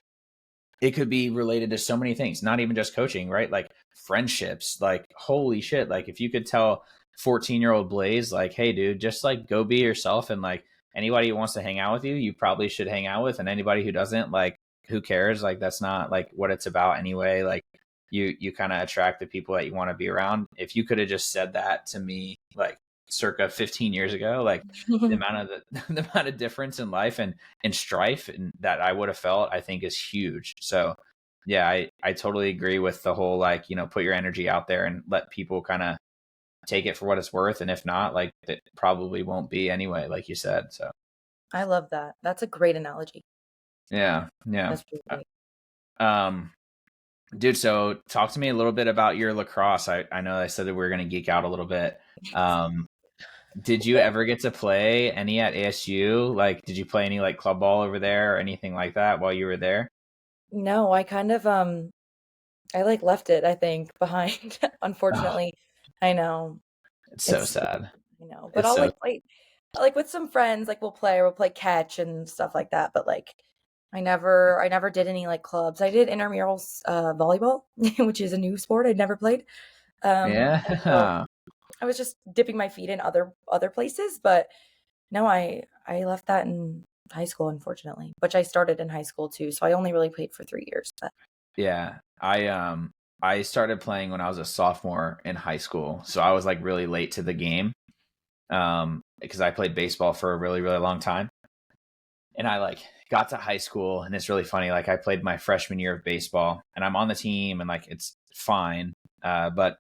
it could be related to so many things, not even just coaching, right? Like friendships, like holy shit. Like if you could tell 14-year-old Blaze, like, hey dude, just like go be yourself, and like anybody who wants to hang out with you, you probably should hang out with. And anybody who doesn't, like, who cares? Like, that's not like what it's about anyway. Like you kind of attract the people that you want to be around. If you could have just said that to me, like circa 15 years ago, like the amount of the amount of difference in life and strife and that I would have felt, I think is huge. So yeah, I totally agree with the whole, like, you know, put your energy out there and let people kind of take it for what it's worth. And if not, like, it probably won't be anyway, like you said. So I love that. That's a great analogy. yeah. That's really great. Dude, so talk to me a little bit about your lacrosse. I know I said that we were going to geek out a little bit. Did you ever get to play any at ASU? Like, did you play any like club ball over there or anything like that while you were there? No, I kind of I like left it, I think, behind. Oh, Unfortunately. I know. it's so It's sad. I know. But It's I'll so like with some friends, like we'll play catch and stuff like that. But like I never did any like clubs. I did intramural volleyball, which is a new sport I'd never played. And so yeah. I was just dipping my feet in other places, but no, I left that in high school, unfortunately, which I started in high school too. So I only really played for 3 years. But Yeah. I started playing when I was a sophomore in high school. So I was like really late to the game. Because I played baseball for a really, really long time. And I like got to high school, and it's really funny. Like I played my freshman year of baseball and I'm on the team and like it's fine. But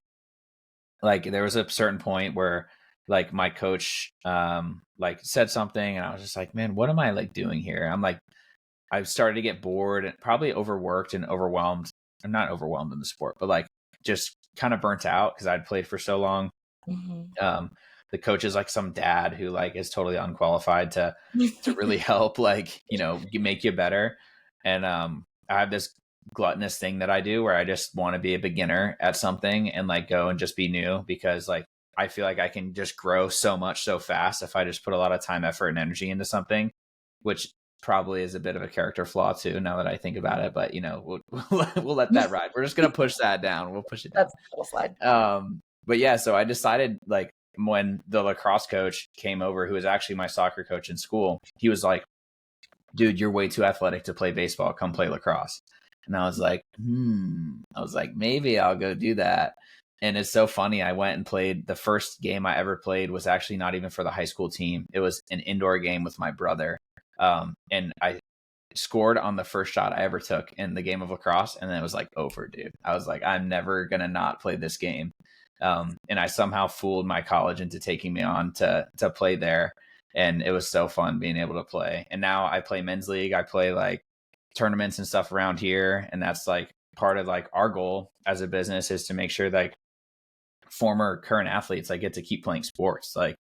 like there was a certain point where like my coach like said something and I was just like, man, what am I like doing here? I'm like, I started to get bored and probably overworked and overwhelmed. I'm not overwhelmed in the sport, but like just kind of burnt out because I'd played for so long. mhm. The coach is like some dad who like is totally unqualified to really help, like, you know, make you better. And I have this gluttonous thing that I do where I just want to be a beginner at something and like go and just be new, because like I feel like I can just grow so much so fast if I just put a lot of time, effort, and energy into something, which probably is a bit of a character flaw too, now that I think about it. But you know, we'll let that ride. We're just gonna push that down. We'll push it down. That's a little slide. But yeah, so I decided, like, when the lacrosse coach came over, who was actually my soccer coach in school, he was like, dude, you're way too athletic to play baseball. Come play lacrosse. And I was like, maybe I'll go do that. And it's so funny. I went and played. The first game I ever played was actually not even for the high school team. It was an indoor game with my brother. And I scored on the first shot I ever took in the game of lacrosse. And then it was like over, dude. I was like, I'm never going to not play this game. And I somehow fooled my college into taking me on to play there. And it was so fun being able to play. And now I play men's league. I play like tournaments and stuff around here. And that's like part of like our goal as a business is to make sure that former current athletes like get to keep playing sports. Like,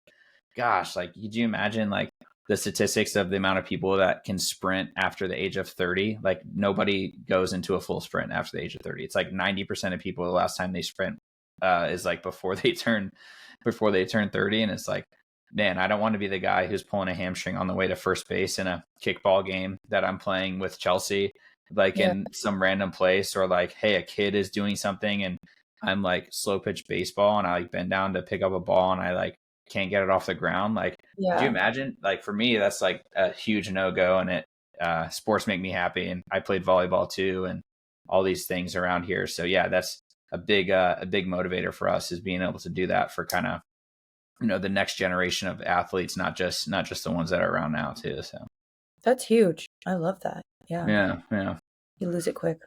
gosh, like, could you imagine like the statistics of the amount of people that can sprint after the age of 30? Like nobody goes into a full sprint after the age of 30. It's like 90% of people, the last time they sprint is like before they turn 30. And it's like, man, I don't want to be the guy who's pulling a hamstring on the way to first base in a kickball game that I'm playing with Chelsea, like Yeah. in some random place, or like, hey, a kid is doing something and I'm like slow pitch baseball and I like bend down to pick up a ball and I like can't get it off the ground. Like, could you Yeah. imagine? Like for me, that's like a huge no-go. And sports make me happy. And I played volleyball too, and all these things around here. So yeah, that's a big motivator for us, is being able to do that for kind of, you know, the next generation of athletes, not just the ones that are around now too. So That's huge. I love that. Yeah. yeah, You lose it quick.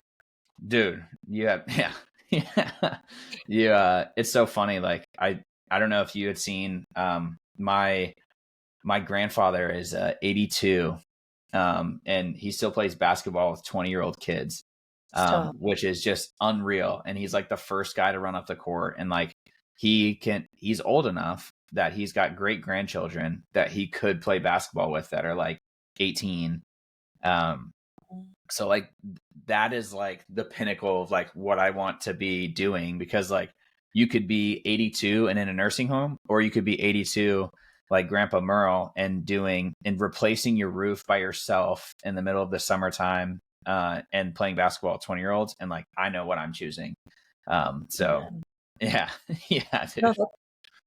dude, you have yeah. It's so funny. Like I I don't know if you had seen, my grandfather is 82, and he still plays basketball with 20-year-old kids, Stop. which is just unreal. And he's like the first guy to run up the court, and like he's old enough that he's got great grandchildren that he could play basketball with that are like 18. So like that is like the pinnacle of like what I want to be doing, because like you could be 82 and in a nursing home, or you could be 82 like Grandpa Merle and replacing your roof by yourself in the middle of the summertime, and playing basketball with 20-year-olds. And like, I know what I'm choosing. So yeah, yeah, dude. No,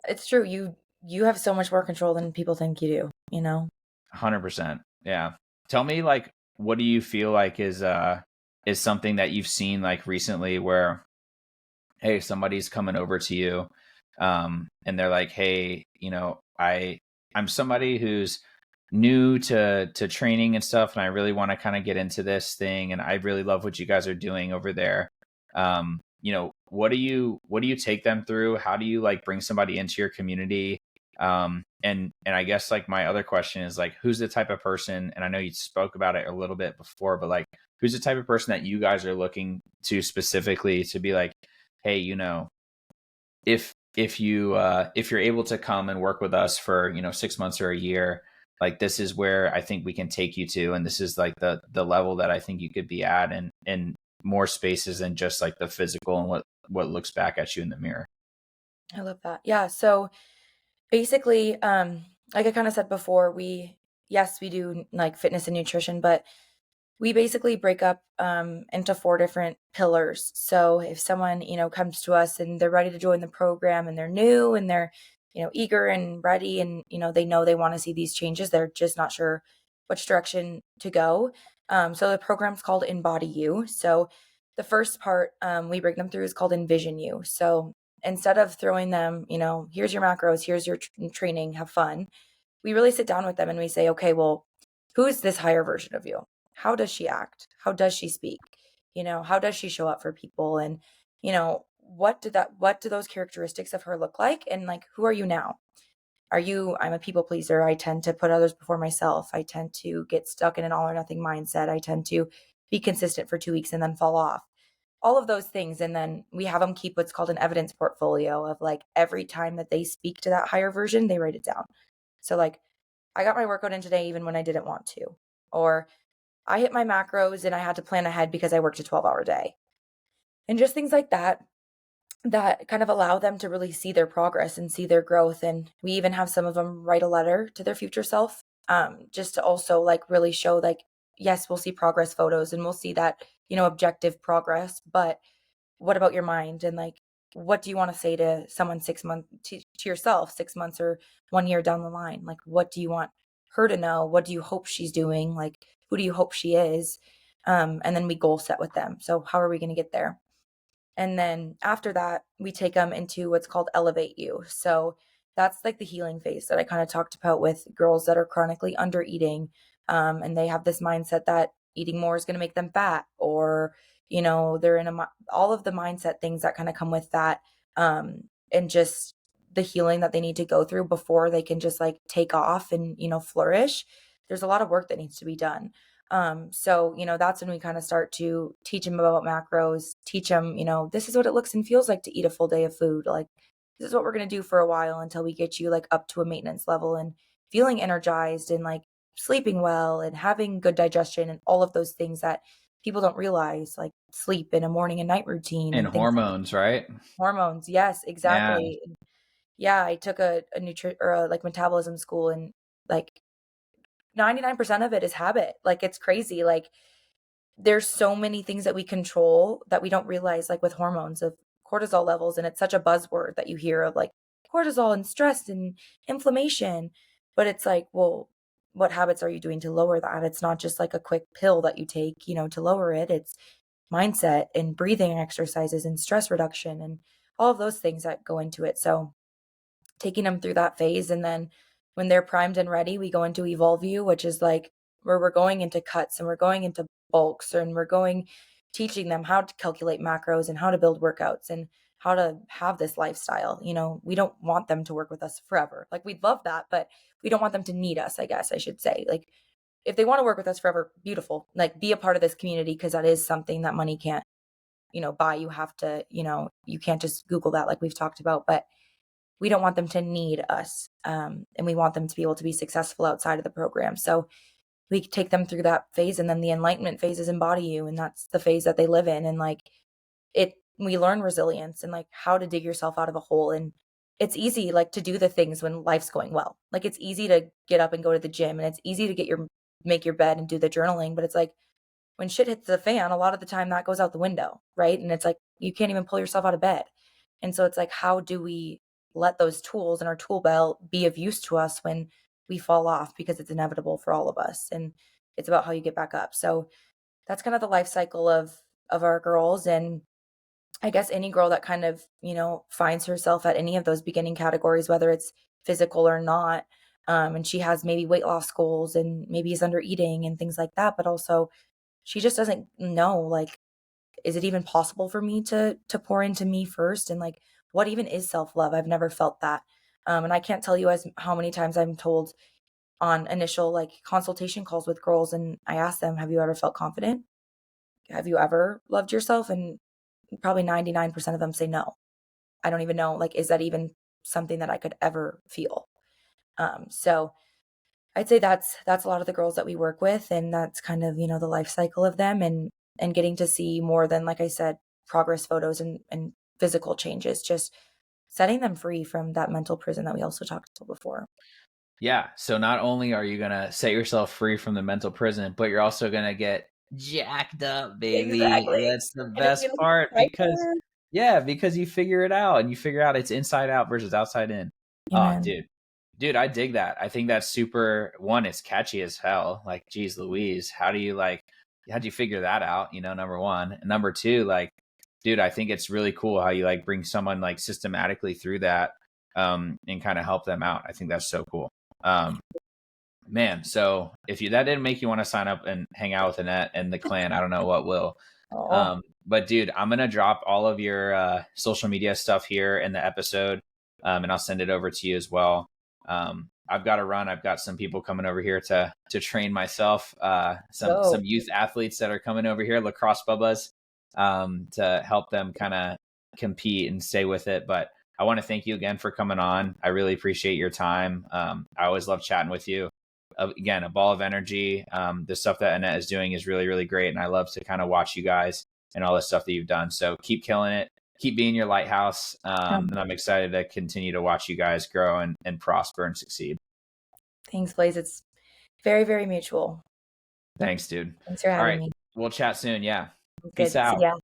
it's true. You have so much more control than people think you do, you know? 100%. Yeah. Tell me, like, what do you feel like is something that you've seen like recently where, hey, somebody's coming over to you, and they're like, hey, you know, I'm somebody who's new to training and stuff, and I really want to kind of get into this thing, and I really love what you guys are doing over there. You know, what do you take them through? How do you like bring somebody into your community? And I guess like my other question is like, who's the type of person, and I know you spoke about it a little bit before, but like, who's the type of person that you guys are looking to specifically to be like, hey, you know, if you're able to come and work with us for, you know, 6 months or a year, like this is where I think we can take you to, and this is like the level that I think you could be at, and more spaces than just like the physical and what looks back at you in the mirror. I love that. Yeah. So basically, like I kind of said before, yes, we do like fitness and nutrition, but we basically break up into 4 different pillars. So if someone, you know, comes to us and they're ready to join the program and they're new and they're, you know, eager and ready, and, you know they want to see these changes, they're just not sure which direction to go. So the program's called Embody You. So the first part we bring them through is called Envision You. So instead of throwing them, you know, here's your macros, here's your training, have fun, we really sit down with them and we say, okay, well, who's this higher version of you? How does she act? How does she speak? You know, how does she show up for people? And, you know, what do those characteristics of her look like? And like, who are you now? I'm a people pleaser. I tend to put others before myself. I tend to get stuck in an all or nothing mindset. I tend to be consistent for 2 weeks and then fall off. All of those things. And then we have them keep what's called an evidence portfolio of like every time that they speak to that higher version, they write it down. So like, I got my workout in today even when I didn't want to. Or I hit my macros and I had to plan ahead because I worked a 12-hour day. And just things like that kind of allow them to really see their progress and see their growth. And we even have some of them write a letter to their future self, just to also like really show like, yes, we'll see progress photos and we'll see that, you know, objective progress, but what about your mind? And like, what do you want to say to someone 6 months to yourself 6 months or 1 year down the line? Like, what do you want her to know? What do you hope she's doing? Like, who do you hope she is? And then we goal set with them. So how are we going to get there? And then after that, we take them into what's called Elevate You. So that's like the healing phase that I kind of talked about with girls that are chronically under eating. And they have this mindset that eating more is going to make them fat, or, you know, they're in all of the mindset things that kind of come with that. And just the healing that they need to go through before they can just like take off and, you know, flourish. There's a lot of work that needs to be done. So, you know, that's when we kind of start to teach them about macros, teach them, you know, this is what it looks and feels like to eat a full day of food. Like, this is what we're going to do for a while until we get you like up to a maintenance level and feeling energized and like sleeping well and having good digestion and all of those things that people don't realize, like sleep and a morning and night routine And and things. hormones, right? Hormones. Yes, Yeah. exactly. Yeah. I took a like metabolism school, and like 99% of it is habit. Like, it's crazy. Like, there's so many things that we control that we don't realize, like with hormones of cortisol levels. And it's such a buzzword that you hear of like cortisol and stress and inflammation. But it's like, well, what habits are you doing to lower that? It's not just like a quick pill that you take, you know, to lower it. It's mindset and breathing exercises and stress reduction and all of those things that go into it. So taking them through that phase. And then when they're primed and ready, we go into Evolve You, which is like where we're going into cuts and we're going into bulks, and we're teaching them how to calculate macros and how to build workouts and how to have this lifestyle. You know, we don't want them to work with us forever. Like, we'd love that, but we don't want them to need us, I guess I should say. Like, if they want to work with us forever, beautiful. Like, be a part of this community, because that is something that money can't, you know, buy. You have to, you know, you can't just Google that like we've talked about, but we don't want them to need us. And we want them to be able to be successful outside of the program. So we take them through that phase, and then the enlightenment phase is Embody You, and that's the phase that they live in. And like, we learn resilience and like how to dig yourself out of a hole. And it's easy like to do the things when life's going well. Like, it's easy to get up and go to the gym, and it's easy to make your bed and do the journaling, but it's like, when shit hits the fan, a lot of the time that goes out the window, right? And it's like, you can't even pull yourself out of bed. And so it's like, how do we let those tools in our tool belt be of use to us when we fall off, because it's inevitable for all of us, and it's about how you get back up. So that's kind of the life cycle of our girls. And I guess any girl that kind of, you know, finds herself at any of those beginning categories, whether it's physical or not, and she has maybe weight loss goals and maybe is under eating and things like that, but also she just doesn't know, like, is it even possible for me to pour into me first? And like, what even is self-love? I've never felt that. And I can't tell you how many times I'm told on initial like consultation calls with girls, and I ask them, have you ever felt confident? Have you ever loved yourself? And probably 99% of them say no. I don't even know, like, is that even something that I could ever feel? So I'd say that's a lot of the girls that we work with, and that's kind of, you know, the life cycle of them, and getting to see more than, like I said, progress photos and physical changes, just setting them free from that mental prison that we also talked about before. Yeah. So not only are you gonna set yourself free from the mental prison, but you're also gonna get jacked up, baby. Exactly. That's the And it's best part, because because you figure it out, and you figure out it's inside out versus outside in. Oh, Amen. dude, I dig that. I think that's super. One, it's catchy as hell. Like, geez Louise, how'd you figure that out? You know, number one. And number two, like, dude, I think it's really cool how you like bring someone like systematically through that, and kind of help them out. I think that's so cool. Man, so if that didn't make you want to sign up and hang out with Annette and the clan, I don't know what will. Oh, But dude, I'm gonna drop all of your social media stuff here in the episode, and I'll send it over to you as well. I've got to run. I've got some people coming over here to train myself. Some youth athletes that are coming over here, lacrosse bubbas, to help them kind of compete and stay with it. But I want to thank you again for coming on. I really appreciate your time. I always love chatting with you. Again, a ball of energy. The stuff that Annette is doing is really, really great. And I love to kind of watch you guys and all the stuff that you've done. So keep killing it. Keep being your lighthouse. And I'm excited to continue to watch you guys grow and prosper and succeed. Thanks, Blaze. It's very, very mutual. Thanks, dude. Thanks for All having right. me. We'll chat soon. Yeah. Good. Peace See out. ya.